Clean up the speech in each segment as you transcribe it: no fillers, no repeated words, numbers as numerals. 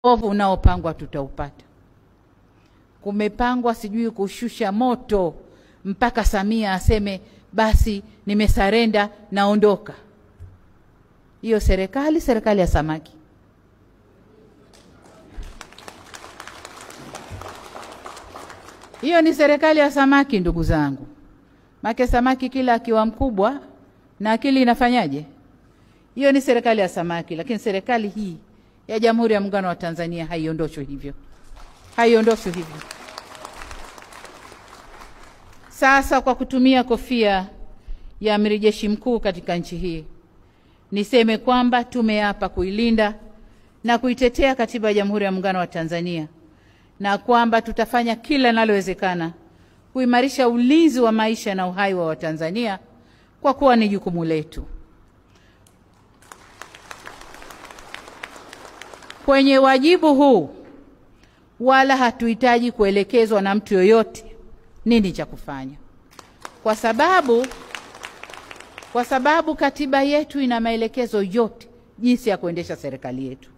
Ovu unaopangwa tutaupata. Kumepangwa sijui kushusha moto mpaka Samia aseme basi nimesarenda naondoka. Hiyo serikali ya samaki. Hiyo ni serikali ya samaki ndugu zangu. Make samaki kila akiwa mkubwa na akili inafanyaje? Hiyo ni serikali ya samaki, lakini serikali hii ya Jamhuri ya Muungano wa Tanzania haiondoshwi hivyo. Haiondoshwi hivyo. Sasa kwa kutumia kofia ya Amiri Jeshi Mkuu katika nchi hii, niseme kwamba tumeapa kuilinda na kuitetea Katiba ya Jamhuri ya Muungano wa Tanzania, na kwamba tutafanya kila linalowezekana kuimarisha ulinzi wa maisha na uhai wa Watanzania kwa kuwa ni jukumu letu. Kwenye wajibu huu wala hatuhitaji kuelekezwa na mtu yoyote nini cha kufanya. Kwa sababu katiba yetu ina maelekezo yote jinsi ya kuendesha serikali yetu.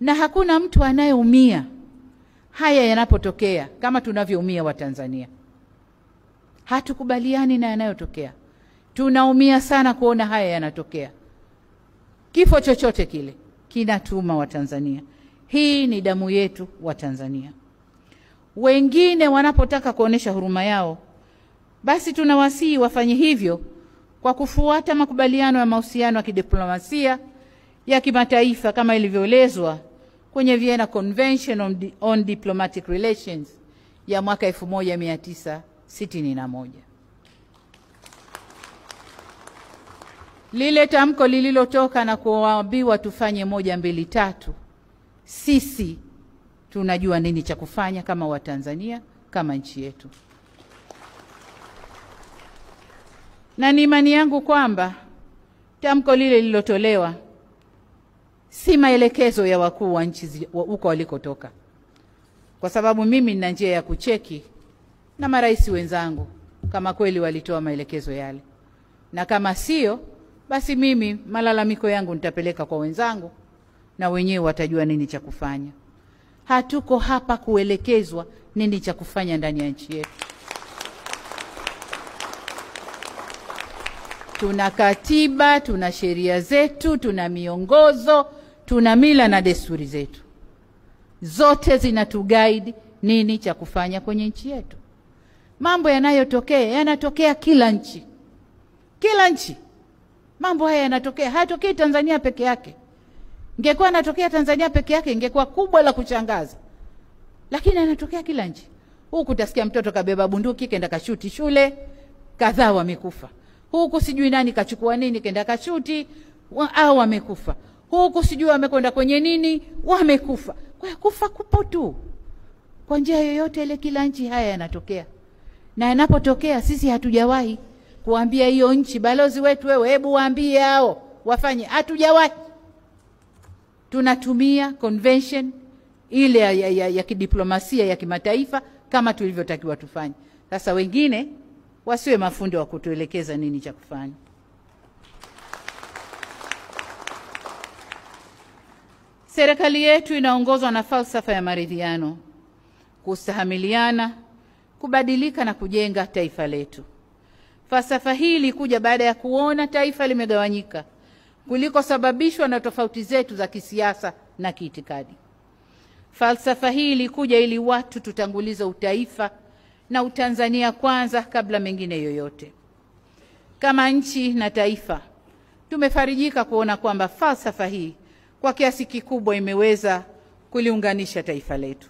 Na hakuna mtu anayeumia haya yanapotokea kama tunavyoumia Watanzania. Hatukubaliani na yanayotokea. Tunaumia sana kuona haya yanatokea. Kifo chochote kile kinatuma Watanzania. Hii ni damu yetu Watanzania. Wengine wanapotaka kuonesha huruma yao, basi tunawasihi wafanye hivyo kwa kufuata makubaliano ya mahusiano ya kidiplomasia ya kimataifa kama ilivyoelezwa kwenye Vienna Convention on Diplomatic Relations ya mwaka 1961. Lile tamko lililotoka na kuambiwa tufanye 1, 2, 3, sisi tunajua nini cha kufanya kama Watanzania, kama nchi yetu. Na ni imani yangu kwamba tamko lile lililotolewa si maelekezo ya wakuu wa nchi huko walikotoka. Kwa sababu mimi nina njia ya kucheki na marais wenzangu kama kweli walitoa maelekezo yale. Na kama sio, basi mimi malalamiko yangu nitapeleka kwa wenzangu na wenyewe watajua nini cha kufanya. Hatuko hapa kuelekezwa nini cha kufanya ndani ya nchi yetu. Tuna katiba, tuna sheria zetu, tuna miongozo, tuna mila na desturi zetu. Zote zinatuguide nini cha kufanya kwenye nchi yetu. Mambo yanatokea kila nchi. Kila nchi. Mambo haya yanatokea, hayatokei Tanzania peke yake. Ingekuwa yanatokea Tanzania peke yake ingekuwa kubwa la kuchangaza. Lakini yanatokea kila nchi. Huku utasikia mtoto kabeba bunduki kenda kashuti shule, kadhaa wamekufa. Huku sijui nani kachukua nini kenda kashuti au wamekufa. Huku sijui wamekwenda kwenye nini wamekufa. Kwa kufa kupo tu. Kwa njia yoyote ile kila nchi haya yanatokea. Na yanapotokea sisi hatujawahi kuambia hiyo nchi, balozi wetu wewe hebu waambie hao wafanye. Hatujawahi. Tunatumia convention ile ya kidiplomasia ya kimataifa kama tulivyotakiwa tufanye. Sasa wengine wasiwe mafundi wa kutuelekeza nini cha kufanya. Serikali yetu inaongozwa na falsafa ya maridhiano, kustahamiliana, kubadilika na kujenga taifa letu. Falsafa hii ilikuja baada ya kuona taifa limegawanyika kuliko sababishwa na tofauti zetu za kisiasa na kiitikadi. Falsafa hii ilikuja ili watu tutangulize utaifa na Utanzania kwanza kabla mengine yoyote. Kama nchi na taifa, tumefarijika kuona kwamba falsafa hii kwa kiasi kikubwa imeweza kuliunganisha taifa letu.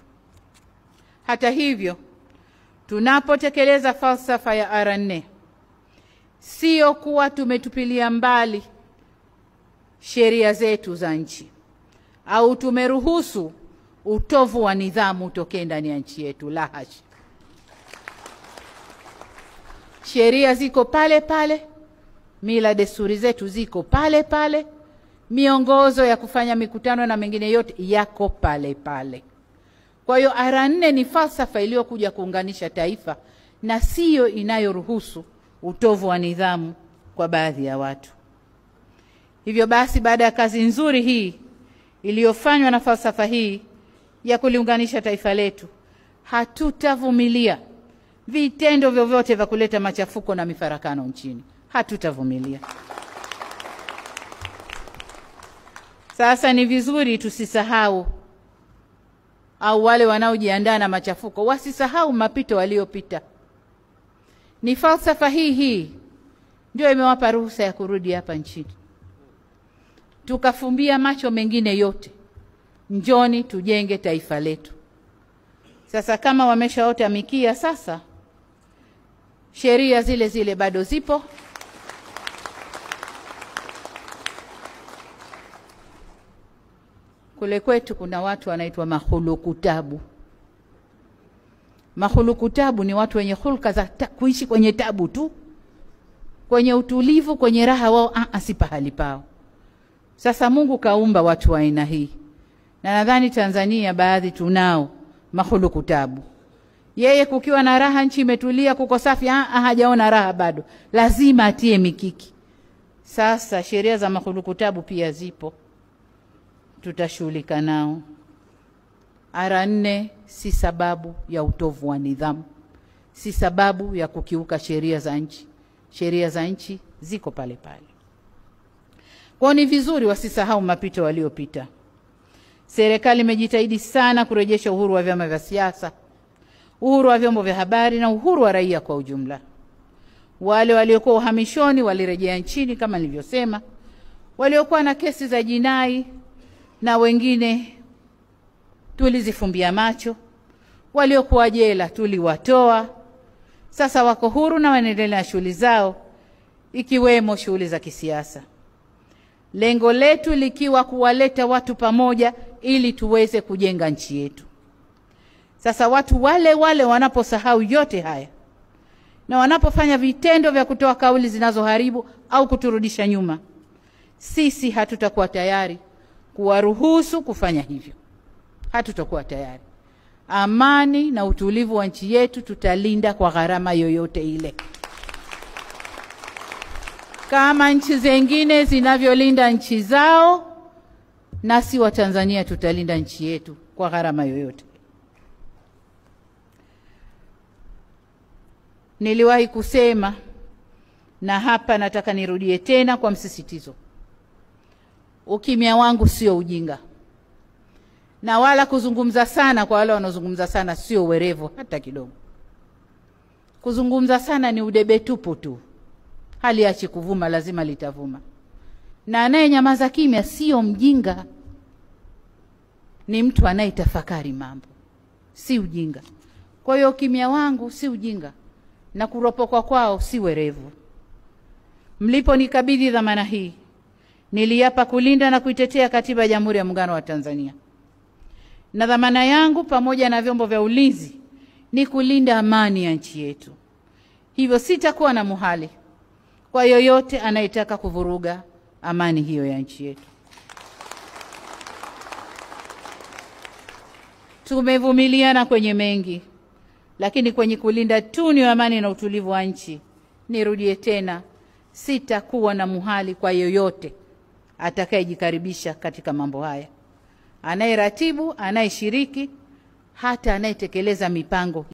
Hata hivyo, tunapotekeleza falsafa ya R4, sio kuwa tumetupilia mbali sheria zetu za nchi au tumeruhusu utovu wa nidhamu utokee ndani ya nchi yetu. La hasha. Sheria ziko pale pale, mila desturi zetu ziko pale pale, miongozo ya kufanya mikutano na mengine yote yako pale pale. Kwa hiyo R4 ni falsafa iliyokuja kuunganisha taifa na sio inayoruhusu utovu wa nidhamu kwa baadhi ya watu. Hivyo basi baada ya kazi nzuri hii iliyofanywa na falsafa hii ya kuliunganisha taifa letu, hatutavumilia vitendo vyovyote vya kuleta machafuko na mifarakano nchini. Hatutavumilia. Sasa ni vizuri tusisahau, au wale wanaojiandaa na machafuko wasisahau mapito waliopita. Ni falsafa hii ndio imewapa ruhusa ya kurudi hapa nchini. Tukafumbia macho mengine yote. Njoni tujenge taifa letu. Sasa kama wameshaota mikia, sasa sheria zile zile bado zipo. Kule kwetu kuna watu wanaitwa mahulukutabu. Mahulukutabu ni watu wenye hulka za kuishi kwenye tabu tu. Kwenye utulivu, kwenye raha wao si pahali pao. Sasa Mungu kaumba watu wa aina hii. Na nadhani Tanzania baadhi tunao mahulukutabu. Yeye kukiwa na raha, nchi imetulia, kuko safi, hajaona raha bado. Lazima atie mikiki. Sasa sheria za mahulukutabu pia zipo. Tutashughulika nao. Ara 4 si sababu ya utovu wa nidhamu. Si sababu ya kukiuka sheria za nchi. Sheria za nchi ziko pale pale. Kwa ni vizuri wasisahau mapito waliopita. Serikali imejitahidi sana kurejesha uhuru wa vyama vya siasa, uhuru wa vyombo vya habari na uhuru wa raia kwa ujumla. Wale waliokuwa uhamishoni walirejea nchini kama nilivyosema, waliokuwa na kesi za jinai na wengine tulizifumbia macho, waliokuwa jela tuliwatoa. Sasa wako huru na wanaendelea na shughuli zao, ikiwemo shughuli za kisiasa. Lengo letu likiwa kuwaleta watu pamoja ili tuweze kujenga nchi yetu. Sasa watu wale wanaposahau yote haya na wanapofanya vitendo vya kutoa kauli zinazoharibu au kuturudisha nyuma, sisi hatutakuwa tayari kuwaruhusu kufanya hivyo. Hatutakuwa tayari. Amani na utulivu wa nchi yetu tutalinda kwa gharama yoyote ile. Kama nchi zingine zinavyolinda nchi zao, nasi wa Tanzania tutalinda nchi yetu kwa gharama yoyote. Niliwahi kusema, na hapa nataka nirudie tena kwa msisitizo. Ukimya wangu sio ujinga. Na wala kuzungumza sana kwa wale wanaozungumza sana sio werevu hata kidogo. Kuzungumza sana ni udebe tupu tu. Haliachi kuvuma, lazima litavuma. Na anayenyamaza kimya sio mjinga. Ni mtu anayetafakari mambo. Si ujinga. Kwa hiyo kimya wangu si ujinga. Na kuropokwa kwao si werevu. Mliponikabidhi dhamana hii, niliapa kulinda na kuitetea katiba ya Jamhuri ya Muungano wa Tanzania. Na dhamana yangu pamoja na vyombo vya ulinzi ni kulinda amani ya nchi yetu. Hivyo sitakuwa na muhali kwa yoyote anayetaka kuvuruga amani hiyo ya nchi yetu. Tumevumiliana kwenye mengi, lakini kwenye kulinda tunu ya amani na utulivu wa nchi, nirudie tena, sitakuwa na muhali kwa yoyote atakayejikaribisha katika mambo haya. Anayeratibu, anayeshiriki, hata anayetekeleza mipango